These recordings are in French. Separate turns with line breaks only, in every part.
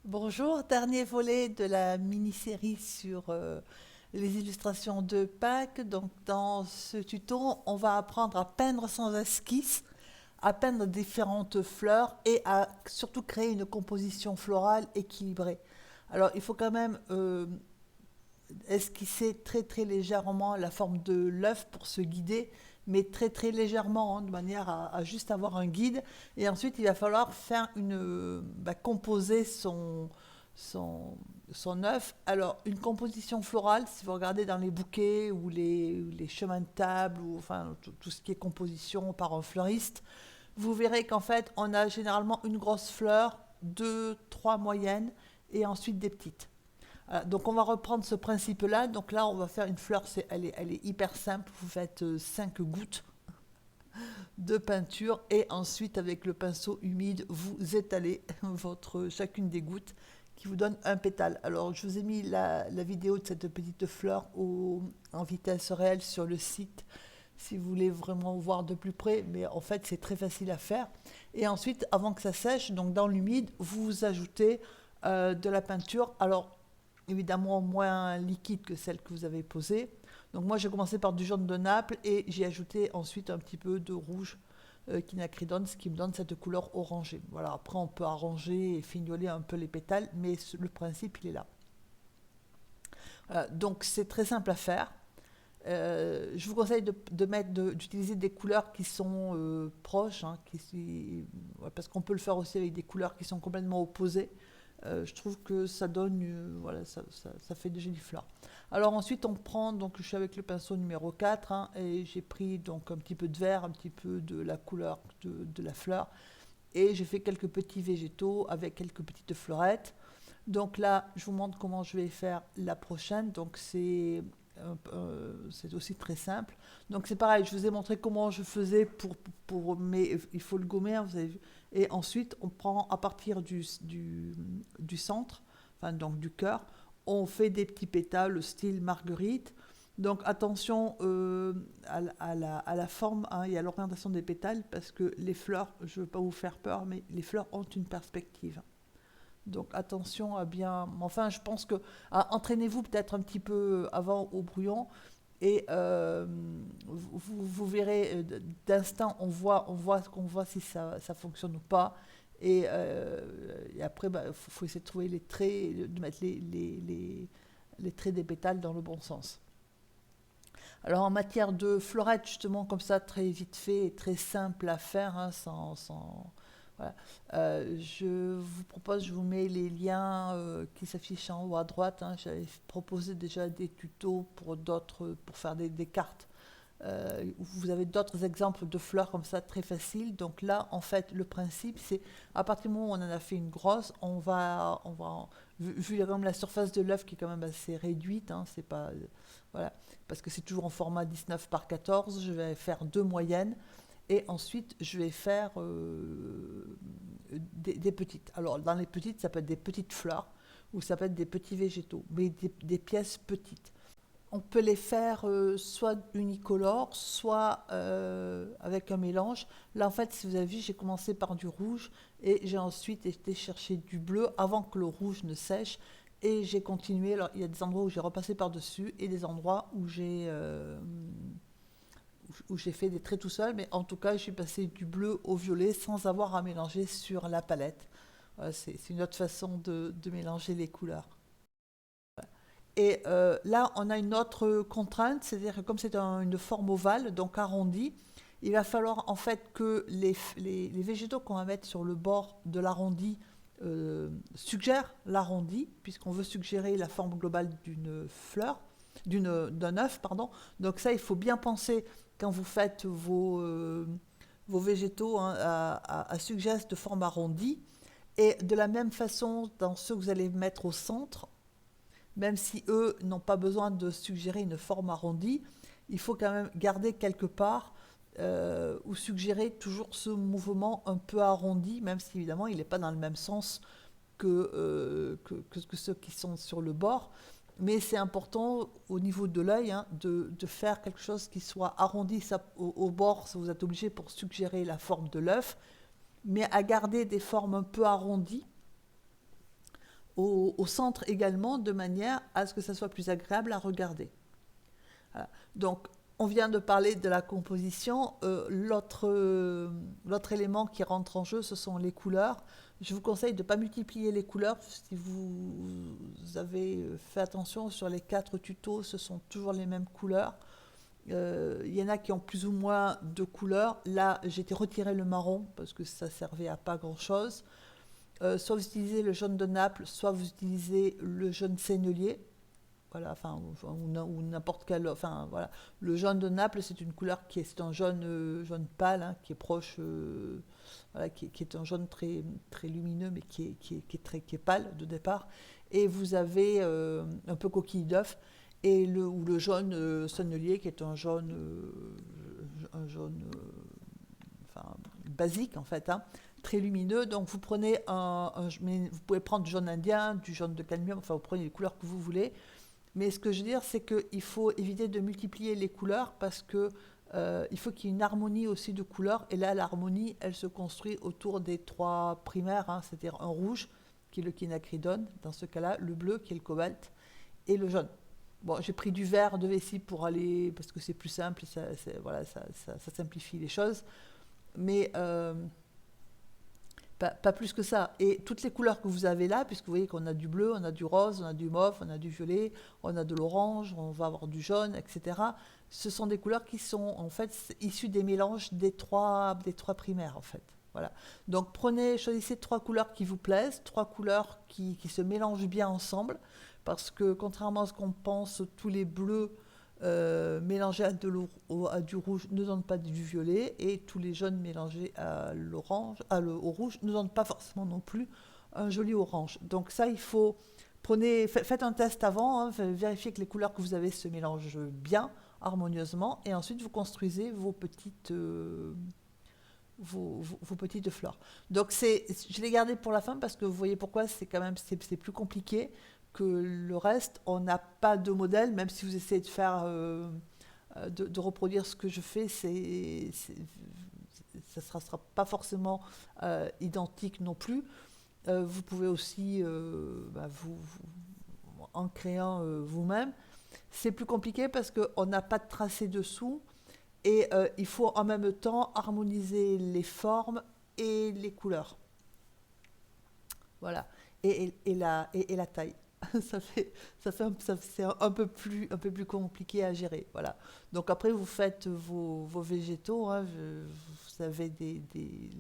Bonjour, dernier volet de la mini-série sur les illustrations de Pâques. Donc, dans ce tuto, on va apprendre à peindre sans esquisse, à peindre différentes fleurs et à surtout créer une composition florale équilibrée. Alors, il faut quand même esquisser très très légèrement la forme de l'œuf pour se guider, mais très très légèrement, hein, de manière à juste avoir un guide. Et ensuite, il va falloir faire composer son œuf. Alors, une composition florale, si vous regardez dans les bouquets ou les chemins de table, ou enfin tout ce qui est composition par un fleuriste, vous verrez qu'en fait, on a généralement une grosse fleur, deux, trois moyennes, et ensuite des petites. Donc on va reprendre ce principe-là. Donc là, on va faire une fleur, elle est hyper simple. Vous faites 5 gouttes de peinture et ensuite avec le pinceau humide, vous étalez chacune des gouttes qui vous donne un pétale. Alors je vous ai mis la vidéo de cette petite fleur en vitesse réelle sur le site si vous voulez vraiment voir de plus près, mais en fait c'est très facile à faire. Et ensuite, avant que ça sèche, donc dans l'humide, vous ajoutez de la peinture. Alors évidemment moins liquide que celle que vous avez posée. Donc moi j'ai commencé par du jaune de Naples et j'ai ajouté ensuite un petit peu de rouge quinacridone, ce qui me donne cette couleur orangée. Voilà, après on peut arranger et fignoler un peu les pétales, mais le principe il est là. Donc c'est très simple à faire. Je vous conseille d'utiliser des couleurs qui sont proches, hein, ouais, parce qu'on peut le faire aussi avec des couleurs qui sont complètement opposées. Je trouve que ça donne, voilà, ça fait de jolies fleurs. Alors ensuite, on prend, donc je suis avec le pinceau numéro 4, hein, et j'ai pris donc un petit peu de vert, un petit peu de la couleur de la fleur, et j'ai fait quelques petits végétaux avec quelques petites fleurettes. Donc là, je vous montre comment je vais faire la prochaine. Donc c'est aussi très simple. Donc c'est pareil, je vous ai montré comment je faisais mais il faut le gommer, hein, vous avez vu. Et ensuite, on prend à partir du centre, enfin donc du cœur, on fait des petits pétales style marguerite. Donc attention à la forme, hein, et à l'orientation des pétales, parce que les fleurs, je ne veux pas vous faire peur, mais les fleurs ont une perspective. Donc attention à bien. Enfin, je pense que entraînez-vous peut-être un petit peu avant au brouillon et vous verrez d'instinct, on voit si ça fonctionne ou pas. Et après, il faut essayer de trouver les traits, de mettre les traits des pétales dans le bon sens. Alors en matière de fleurette, justement, comme ça, très vite fait et très simple à faire, hein, voilà. Je vous propose, je vous mets les liens qui s'affichent en haut à droite, hein. J'avais proposé déjà des tutos pour faire des cartes. Vous avez d'autres exemples de fleurs comme ça très faciles. Donc là, en fait, le principe, c'est à partir du moment où on en a fait une grosse, vu comme la surface de l'œuf qui est quand même assez réduite, hein, c'est pas, voilà, parce que c'est toujours en format 19 par 14, je vais faire deux moyennes et ensuite je vais faire des petites. Alors dans les petites, ça peut être des petites fleurs ou ça peut être des petits végétaux, mais des pièces petites. On peut les faire soit unicolores, soit avec un mélange. Là, en fait, si vous avez vu, j'ai commencé par du rouge et j'ai ensuite été chercher du bleu avant que le rouge ne sèche. Et j'ai continué. Alors, il y a des endroits où j'ai repassé par-dessus et des endroits où j'ai fait des traits tout seul. Mais en tout cas, je suis passé du bleu au violet sans avoir à mélanger sur la palette. Voilà, c'est une autre façon de mélanger les couleurs. Et là, on a une autre contrainte, c'est-à-dire que comme c'est une forme ovale, donc arrondie, il va falloir en fait que les végétaux qu'on va mettre sur le bord de l'arrondi suggèrent l'arrondi, puisqu'on veut suggérer la forme globale d'une fleur, d'un œuf, pardon. Donc ça, il faut bien penser quand vous faites vos végétaux, hein, à suggérer de forme arrondie. Et de la même façon, dans ceux que vous allez mettre au centre, même si eux n'ont pas besoin de suggérer une forme arrondie, il faut quand même garder quelque part ou suggérer toujours ce mouvement un peu arrondi, même si évidemment il n'est pas dans le même sens que ceux qui sont sur le bord. Mais c'est important au niveau de l'œil, hein, de faire quelque chose qui soit arrondi. Ça, au bord, ça vous êtes obligé pour suggérer la forme de l'œuf, mais à garder des formes un peu arrondies au centre également, de manière à ce que ça soit plus agréable à regarder. Voilà. Donc, on vient de parler de la composition. L'autre élément qui rentre en jeu, ce sont les couleurs. Je vous conseille de ne pas multiplier les couleurs. Si vous avez fait attention sur les 4 tutos, ce sont toujours les mêmes couleurs. Il y en a qui ont plus ou moins de couleurs. Là, j'ai retiré le marron parce que ça servait à pas grand-chose. Soit vous utilisez le jaune de Naples, soit vous utilisez le jaune sennelier. Voilà, ou n'importe quel. Enfin, voilà. Le jaune de Naples, c'est une couleur c'est un jaune pâle, hein, qui est proche, voilà, qui est un jaune très, très lumineux, mais qui est pâle de départ. Et vous avez un peu coquille d'œuf, ou le jaune sennelier, qui est un jaune, enfin, basique en fait, hein, très lumineux. Donc vous prenez vous pouvez prendre du jaune indien, du jaune de cadmium, enfin vous prenez les couleurs que vous voulez. Mais ce que je veux dire, c'est qu'il faut éviter de multiplier les couleurs parce que il faut qu'il y ait une harmonie aussi de couleurs. Et là, l'harmonie, elle se construit autour des 3 primaires, hein, c'est-à-dire un rouge, qui est le quinacridone, dans ce cas-là, le bleu, qui est le cobalt, et le jaune. Bon, j'ai pris du vert de vessie pour aller, parce que c'est plus simple, voilà, ça simplifie les choses. Mais pas plus que ça. Et toutes les couleurs que vous avez là, puisque vous voyez qu'on a du bleu, on a du rose, on a du mauve, on a du violet, on a de l'orange, on va avoir du jaune, etc. Ce sont des couleurs qui sont en fait issues des mélanges des trois primaires en fait. Voilà. Donc choisissez 3 couleurs qui vous plaisent, 3 couleurs qui se mélangent bien ensemble, parce que contrairement à ce qu'on pense, tous les bleus mélangés à du rouge ne donnent pas du violet, et tous les jaunes mélangés à l'orange, au rouge ne donnent pas forcément non plus un joli orange. Donc ça, faites un test avant, hein, vérifiez que les couleurs que vous avez se mélangent bien, harmonieusement, et ensuite vous construisez vos petites fleurs. Donc je l'ai gardé pour la fin parce que vous voyez pourquoi c'est plus compliqué que le reste. On n'a pas de modèle, même si vous essayez de faire de reproduire ce que je fais, ça ne sera pas forcément identique non plus. Vous pouvez aussi en créant vous-même. C'est plus compliqué parce qu'on n'a pas de tracé dessous. Et il faut en même temps harmoniser les formes et les couleurs. Voilà. Et la taille. C'est un peu plus compliqué à gérer. Voilà. Donc après, vous faites vos végétaux, hein. Vous avez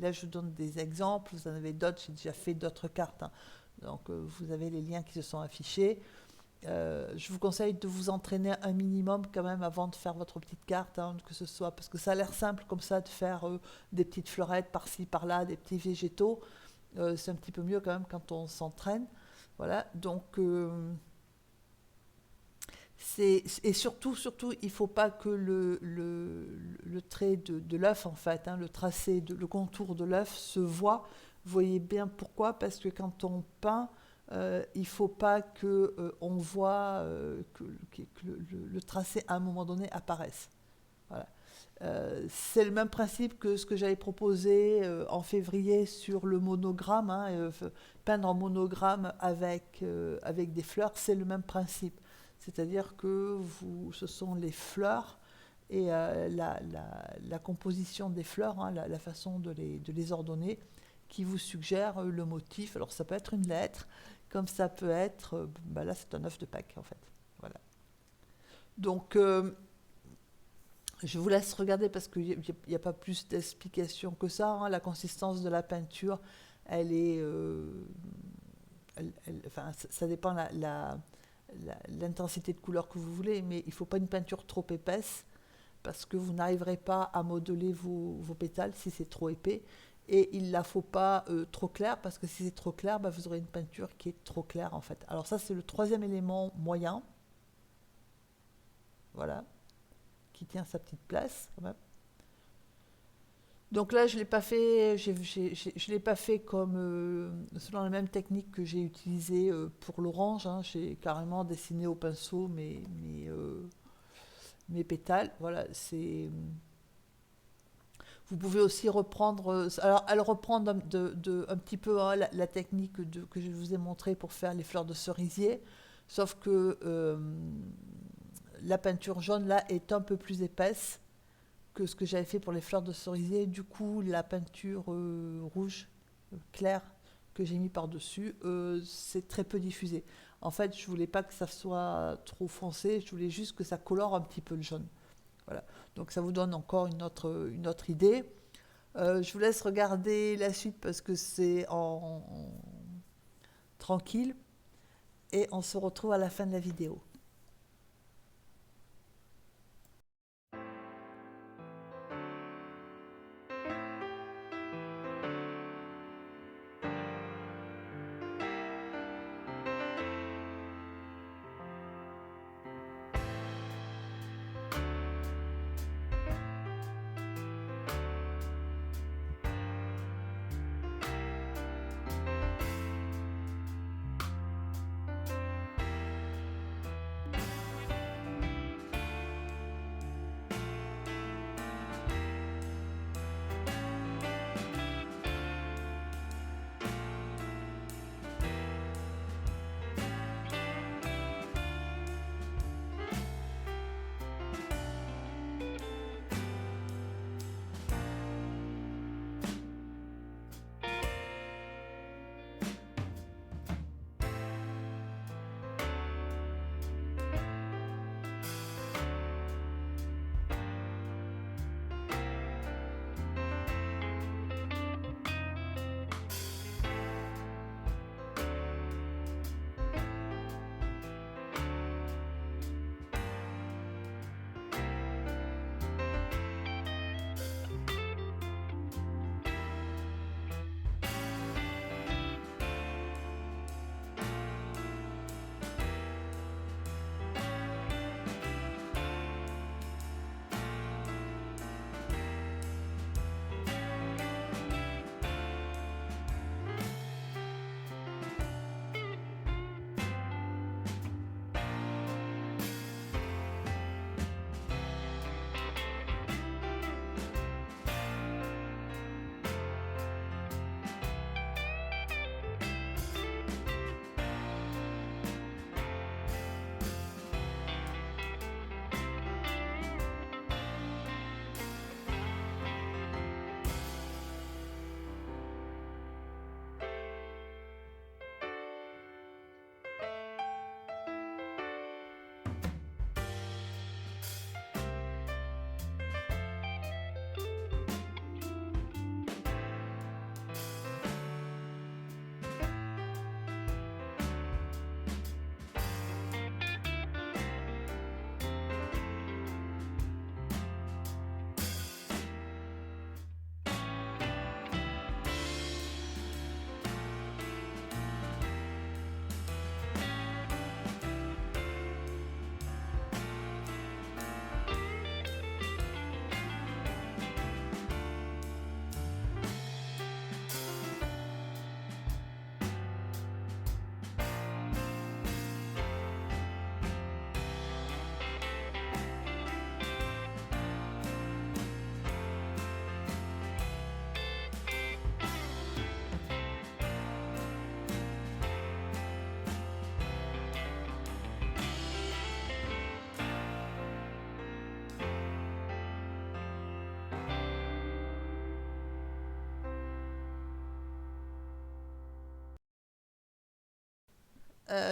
là, je vous donne des exemples. Vous en avez d'autres. J'ai déjà fait d'autres cartes, hein. Donc vous avez les liens qui se sont affichés. Je vous conseille de vous entraîner un minimum quand même avant de faire votre petite carte, hein, que ce soit, parce que ça a l'air simple comme ça de faire des petites fleurettes par-ci par-là, des petits végétaux. C'est un petit peu mieux quand même quand on s'entraîne. Voilà, donc et surtout, il ne faut pas que le trait de l'œuf, en fait, hein, le contour de l'œuf se voit. Vous voyez bien pourquoi, parce que quand on peint, il ne faut pas qu'on voit que le tracé à un moment donné apparaisse. Voilà. C'est le même principe que ce que j'avais proposé en février sur le monogramme, hein, peindre en monogramme avec des fleurs, c'est le même principe. C'est-à-dire que ce sont les fleurs et la composition des fleurs, hein, la façon de les ordonner, qui vous suggère le motif. Alors ça peut être une lettre, comme ça peut être, là c'est un œuf de Pâques en fait. Voilà. Donc je vous laisse regarder parce qu'il n'y a pas plus d'explications que ça, hein. La consistance de la peinture, elle est, enfin, ça dépend l'intensité de couleur que vous voulez, mais il ne faut pas une peinture trop épaisse parce que vous n'arriverez pas à modeler vos pétales si c'est trop épais. Et il ne la faut pas trop claire, parce que si c'est trop clair, vous aurez une peinture qui est trop claire en fait. Alors ça, c'est le 3e élément moyen. Voilà. Qui tient sa petite place quand même. Donc là, je l'ai pas fait, je l'ai pas fait comme selon la même technique que j'ai utilisée pour l'orange, hein. J'ai carrément dessiné au pinceau mes pétales. Voilà, Vous pouvez aussi reprendre, alors elle reprend un petit peu hein, la technique que je vous ai montrée pour faire les fleurs de cerisier, sauf que la peinture jaune là est un peu plus épaisse que ce que j'avais fait pour les fleurs de cerisier. Du coup, la peinture rouge claire que j'ai mis par-dessus, c'est très peu diffusé. En fait, je voulais pas que ça soit trop foncé, je voulais juste que ça colore un petit peu le jaune. Voilà. Donc ça vous donne encore une autre idée. Je vous laisse regarder la suite parce que c'est tranquille et on se retrouve à la fin de la vidéo.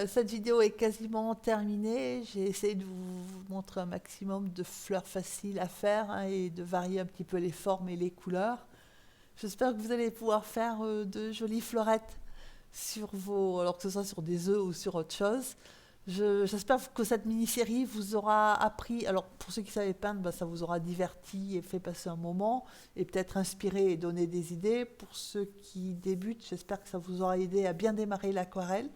Cette vidéo est quasiment terminée. J'ai essayé de vous montrer un maximum de fleurs faciles à faire hein, et de varier un petit peu les formes et les couleurs. J'espère que vous allez pouvoir faire de jolies fleurettes sur vos, alors que ce soit sur des œufs ou sur autre chose. J'espère que cette mini-série vous aura appris, alors pour ceux qui savaient peindre, bah, ça vous aura diverti et fait passer un moment, et peut-être inspiré et donné des idées. Pour ceux qui débutent, j'espère que ça vous aura aidé à bien démarrer l'aquarelle.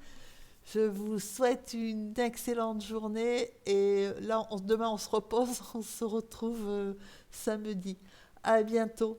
Je vous souhaite une excellente journée, et là, demain on se repose, on se retrouve samedi. À bientôt.